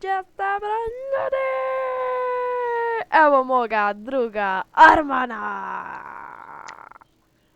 Česta ljudi! Evo moga druga Armana!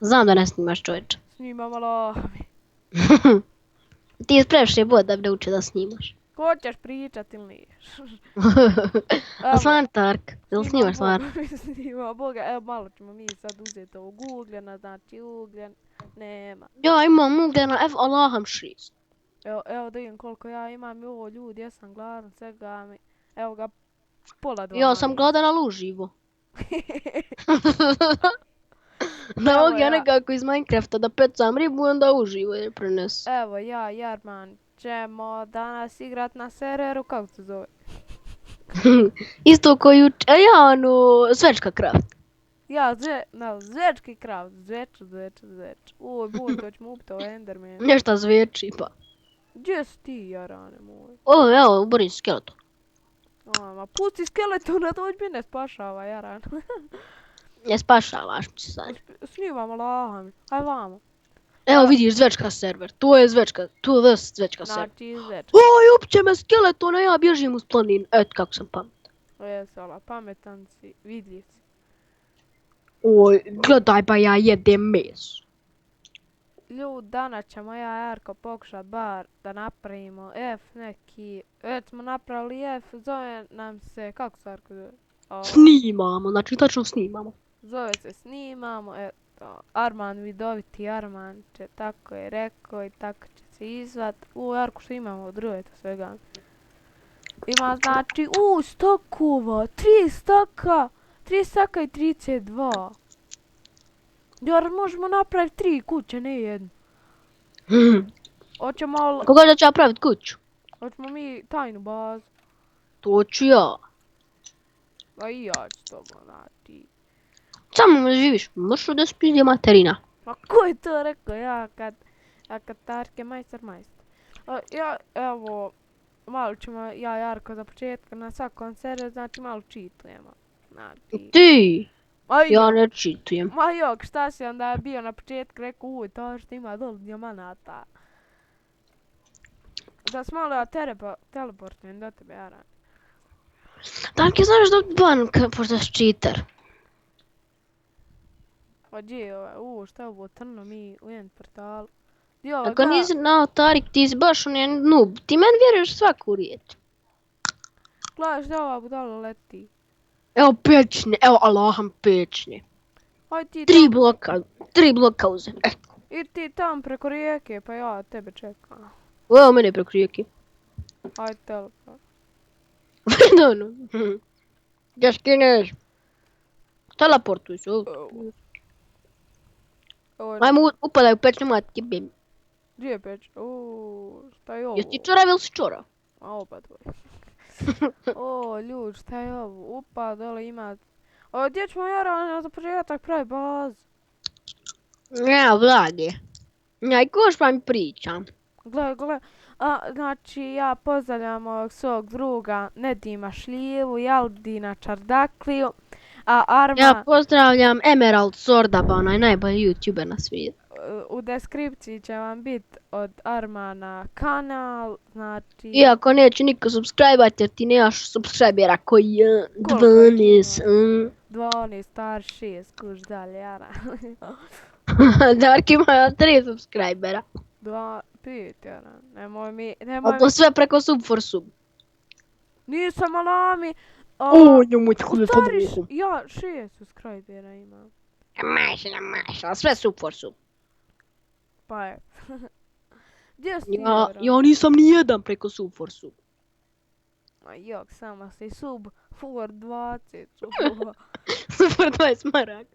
Znam da ne snimaš, čovječe. Snima malo. Ti je previše bod da bi naučio da snimaš. Hoćeš pričat ili niješ? A stvarno Tark, jel snimaš stvarno? Snima Boga. Evo malo ćemo mi sad uzeti ovog ugljena, znači ugljen nema. Ja imam ugljena F Allaham 6. Evo da vidim koliko ja imam i ovo ljudi, ja sam gladan, svega mi. Evo ga, pola 12. Ja sam gladan, ali uživo. Evo Da mogu ja ja. nekako iz Minecrafta da pecam ribu i onda uživo je prenesu. Evo ja i Arman ćemo danas igrat na serveru, kako se zove? Isto koji a ja svečka craft. Ja, zvečki krav, zveč. Uj, bun, to ćemo upiti ovo Enderman. Nešto zveči pa. Gdje si ti, Jarane moj? O, evo, uborim skeleton. Ma pusti skeletona, dođi mi ne spašava, Jaran. Ne spašavaš mi se sad. Snimamo lahami, aj vamo. Evo vidiš zvečka server, to je zvečka, to je zvečka server. Znači, zveč. Oj, upće me skeleton, a ja bježim uz planin. Eto kako sam pametan. Jesala, pametan si, vidljiv si. Oj, gledaj pa ja jedem meso. Ljud, danas ćemo ja i Jarko pokušat bar da napravimo F neki, već smo napravili F, zove nam se, kako se Jarko zove? Snimamo, znači tačno snimamo. Zove se snimamo, eto, Arman vidoviti Arman će, tako je rekao i tako će se izvat. Jarko, što imamo od drveta svega? Ima znači, stokova, 3 stoka i 32. Jer možemo napraviti 3 kuće, ne jednu. Hoćemo Koga da ću ja pravit kuću? Hoćemo mi tajnu bazu. To ću ja. A i ja ću to znači. Samo me živiš, možeš da spizdi materina. Ma ko je to rekao? Ja kad Tarke majstor. Ja, evo, malo ćemo ja i Jarko za početka na svakom serveru, znači malo cheatujemo. Znači. Ti? Ma Ja ne cheatujem. Ma jok, šta si onda bio na početku rekao, to što ima dole dijamanata. Da smo malo teleportujem do tebe, Jaran. Tarke, znaš da ban pošto si cheater? Pa gdje je ovaj, šta je ovo trno mi u jedan portalu. Ako nisi znao Tarik, ti si baš noob. Ti meni vjeruješ svaku riječ. Gledaš da ova budala leti. Evo pečne, evo Allaham pečne. Aj ti 3 bloka uzem. I ti tam preko rijeke, pa ja tebe čekam. Evo mene preko rijeke. Aj teleport. Dobro. Gdje skineš? Teleportuj se. Ajmo upadaj u pečnu matke, bim. Gdje je peć? Šta je ovo? Jesi ti čorav ili si čorav? A oba dvoje. Ljud, šta je ovo? Upa, dole ima... Gdje ćemo Jarana za početak pravi bazu? Ja, vlage. Ja, i koš pa mi pričam. Gle. Znači, ja pozdravljam ovog svog druga Nedima Šljivu, Jaldina Čardakliju, a Arma... Ja pozdravljam Emerald Sordaba, onaj najbolji youtuber na svijetu. U deskripciji će vam biti od Armana kanal, znači... Iako neće niko subscribe-at jer ti nemaš subscribera koji je 12. 12, star 6, kuš dalje, Jara. Dark ima 3 subscribera. 5, Jara. Nemoj mi... A to sve preko sub4sub. Nisam alami! Njomoj hude pod rukom. Ja 6 subscribera imam. Mašla, sve sub4sub. Pa je. Gdje si Ja nisam ni jedan preko sub4sub. Ma jok, samo si sub for 20. Super 20 maraka.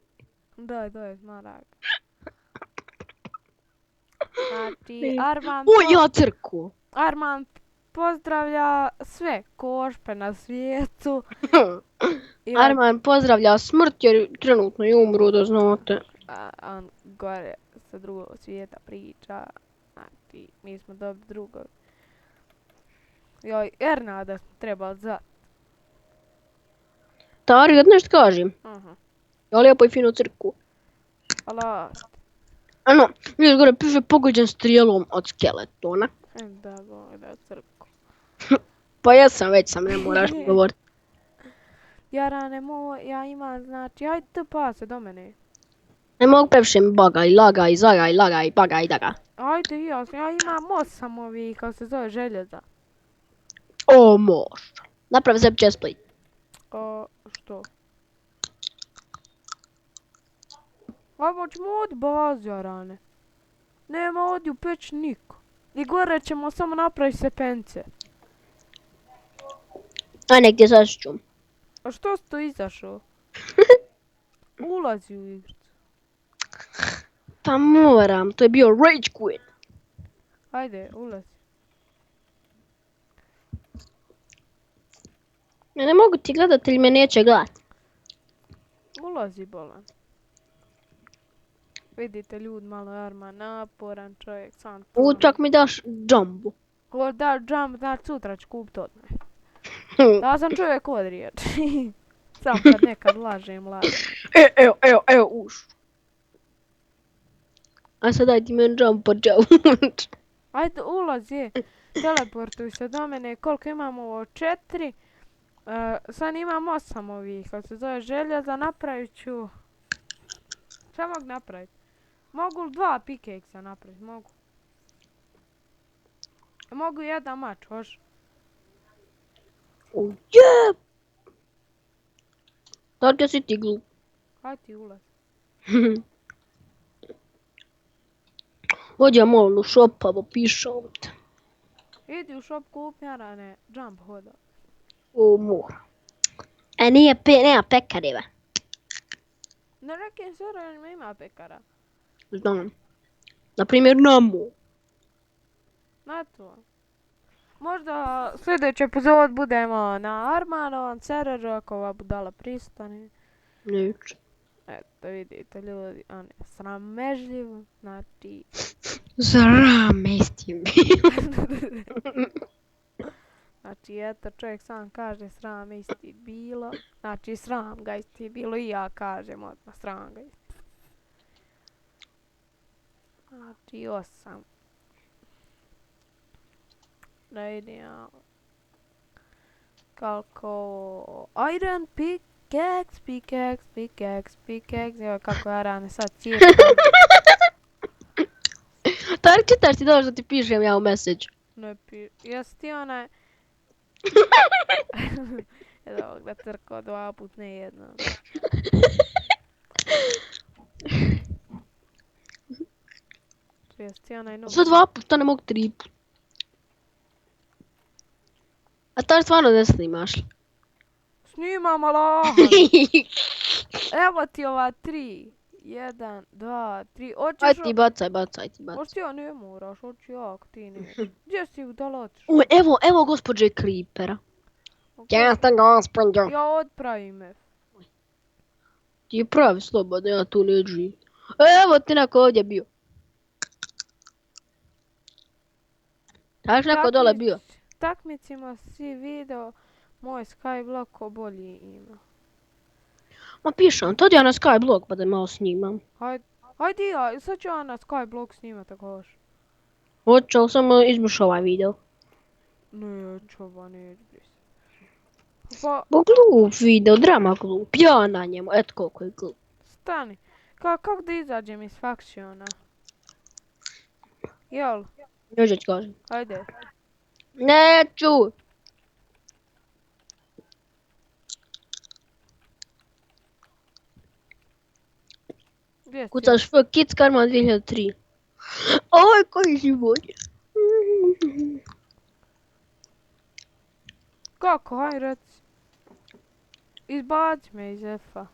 Daj, 20 maraka. Znači, Arman... ja crku. Arman pozdravlja sve košpe na svijetu. Arman pozdravlja smrt jer trenutno je umru, da znate. On gore sa drugog svijeta priča. Znači, mi smo dobili drugog. Joj, Ernada smo trebali zvat. Tari, da nešto kažem. Ja lijepo i fino crku. Ala. Ano, vidiš gore piše pogođen strijelom od skeletona. Da, crku. Pa jesam, već sam, ne moraš mi govorit. Jarane moj, ja imam, znači, ajde tu pa se do mene. Ne mogu previše mi bagaj, lagaj, zagaj, lagaj, bagaj, daga. Ajde i ja imam 8 ovih, kako se zove, željeza. O, moš. Napravi sebi chestplate. Što? Ajmo ćemo od bazu, Jarane. Nema ovdje u peć niko. I gore ćemo samo napraviti stepence. Aj negdje zašću. A što si to izašao? Ulazi u igricu. Pa moram, to je bio rage quit. Ajde, ulazi. Ja ne mogu ti gledat ili me neće gledat. Ulazi, bolan. Vidite, ljud malo je Arman, naporan čovjek, sam to. Čak mi daš džambu. Ko da jump, znači sutra ću kupit odmah. Ja sam čovjek od riječi. Sam kad nekad lažem. Evo, uš. A sad daj ti meni džambu po džavu. Ajde, ulazi, teleportuj se do mene, koliko imamo ovo? 4. Sad imam 8 ovih, kad se zove željeza, napravit ću... Šta mogu napravit? Mogu li 2 pickaxe napravit? Mogu. Mogu jedan mač, hoš? Oh yeah! Tako si ti glup. Ajde ti ulaz. Ođe malo u shop pa popišao te. Idi u shop kup Jarane, jump hoda. O, mora. Nema pekariva. Na nekim serverima ima pekara. Znam. Naprimjer Namo. Na to. Možda sljedeći epizod budemo na Armanovom serveru ako ova budala pristane. Neće. Eto vidite ljudi, on je sramežljiv, znači... Sramestim. Znači eto čovjek sam kaže sram isti bilo, znači sram ga isti bilo i ja kažem odmah sram ga isti. Znači 8. Da vidim koliko... Iron pickaxe, evo kako ja rane sad cijelim. Tarik, čitaš ti dobro što ti pišem ja u message. Ne jesi ti onaj... Evo ga trkao 2 put, ne jednom. Jesi ti onaj novi? Sve 2 puta, ne mogu 3 puta. A to stvarno ne snimaš. Snimam alaha! Evo ti ova 3. 1, 2, 3. Aj ti bacaj. Hoću ja ne moraš, hoću ja ako ti ne. Gdje si udala otiš? Evo gospođe Creepera. Jeste gospođo. Ja odpravim me. Ti je pravi slobodno, ja tu ne živim. Evo ti neko ovdje bio. Znaš neko dole bio? Takmicima si video moj Skyblock ko bolji ima. Ma pišem, to ja na Skyblock pa da malo snimam. Hajde ja, sad ću ja na Skyblock snimat ako hoš. Hoću, ali samo izmiš ovaj video. Neću ova, neću bris. Pa, Bo glup video, drama glup, ja na njemu, eto koliko je glup. stani. Kako da izađem iz fakciona? Jel? Još da ti kažem. Hajde. Neću! Gdje si? Kucaš F, Kids Karman 2003. Ovo je koji život. Kako, haj reci. Izbaci me iz F-a.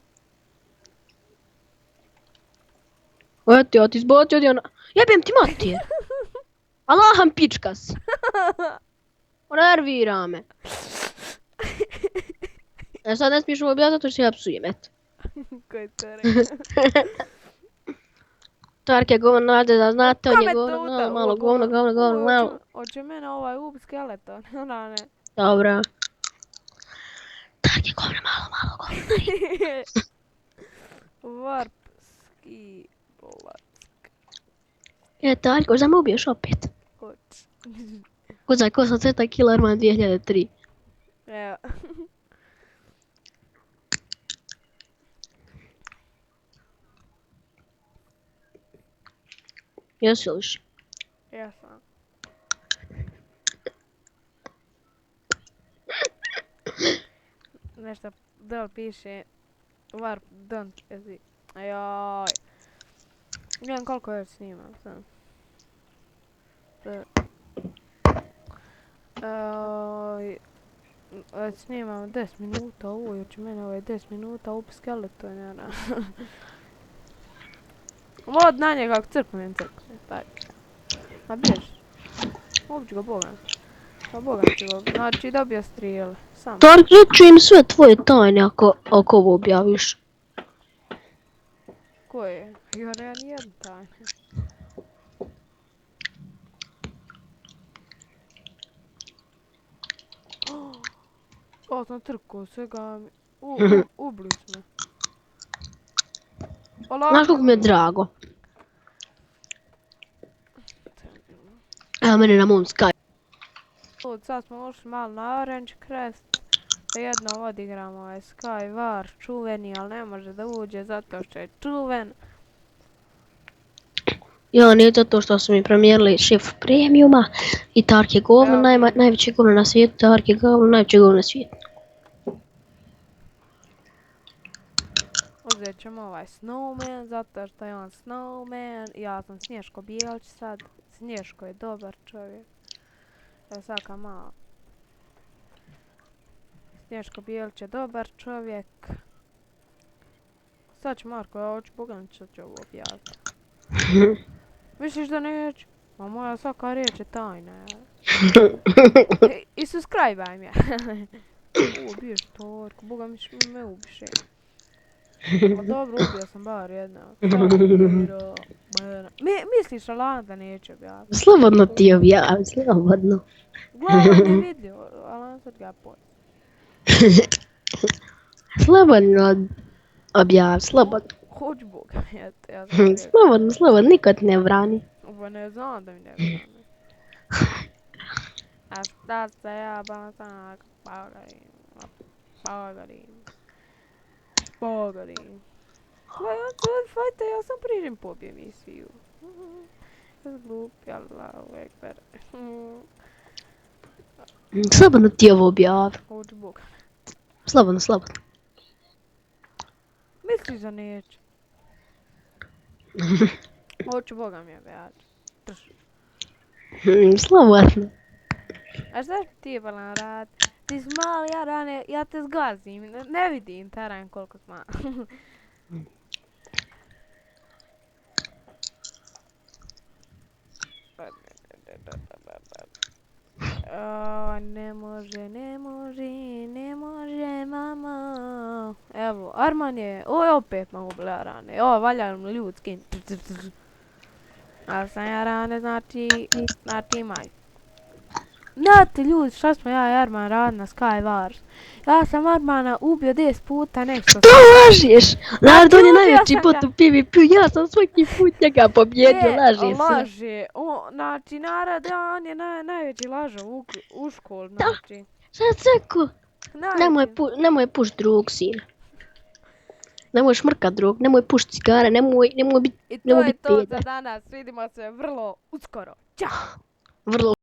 Eto ja ti izbacio odjena. Jebem ti matije. Allaham pičkas. Nervira me. Ja sad ne smiješ ovo objaviti zato što ja psujem, eto. Ko je to rekao? Tark je govno, nade da znate, on je Kome govno, to malo, malo, govno, malo. Hoće mene ovaj ub skeleton, ona ne. Dobro. Tark je govno, malo, govno. Varpski bolack. Tarko, da me ubiješ opet. Hoće. Kucaj, ko sam ceta Killerman 2003. Evo. Jesi liš? Jesam. Nešto dole piše Warp don't exist. Ajoj. Gledam koliko još snimam sam. Snimam 10 minuta, hoće mene ovaj 10 minuta, up skeleton, ja na. Vod na njega kako crknem, taj. Ma bježi. Ubiću ga bogam. Pa bogam ću ga, znači dobio strijele, sam. Tark, reći im sve tvoje tajne ako ovo objaviš. Koje? Ja nema nijednu tajnu. O, sam trkao svega mi. Ubili smo. Znaš kako mi je drago. Evo mene na mom Skype. Sad smo ušli malo na Orange Crest. Da jednom odigramo ovaj Skywars čuveni, ali ne može da uđe zato što je čuven. Ja, nije zato što su mi promijenili šifru premiuma i Tark je govno, najveće govno na svijetu, Tark je govno, najveće govno na svijetu. Uzet ćemo ovaj Snowman, zato što je on Snowman. Ja sam Snješko Bijelić sad. Snješko je dobar čovjek. Evo svaka malo. Snješko Bijelić je dobar čovjek. Sad ću Marko, ja hoću Boganić da ću ovo objaviti. Misliš da neću? Ma moja svaka riječ je tajna. I subscribe-aj mi. Ubiješ Torku, Boga mi me ubiše. Ma dobro, ubio sam bar jedna. Misliš Alan da neće objaviti? Slobodno ti objavi, slobodno. Glavno ne vidio, Alan sad ga poj. Slobodno objavi, slobodno. Hoću Boga, eto, ja sam rekao. Slobodno, slobodno, niko te ne brani. Ovo ne znam da mi ne brane. A šta se ja batak, pagarim. Fajte, ja sam prižem pobije misiju. Glupi, Allah, ekber. Slobodno ti ovo objavi. Hoću Boga. Slobodno, slobodno. Misliš da neće? Hoću Boga mi objaviti. Slobodno. A šta ti je bala rad? Ti si mali jarane, ja te zgazim. Ne vidim teren koliko sma. Ne može, ne može, ne može, mama. Evo, Arman je, oj opet mogu bila jarane. O, valja mi ljudski. A sam jarane, znači imaj. Znate ljudi, šta smo ja i Arman radili na Skywars? Ja sam Armana ubio 10 puta nešto. To lažeš! Narod, on je najveći bot u PvP, ja sam svaki put njega pobjedio, laže se. Laže, znači narod, on je najveći lažov u školu, znači. Sad seko, nemoj pušt drug, sine. Nemoj šmrkat drug, nemoj pušt cigare, nemoj biti I to je to za danas, vidimo se vrlo uskoro. Ćao! Vrlo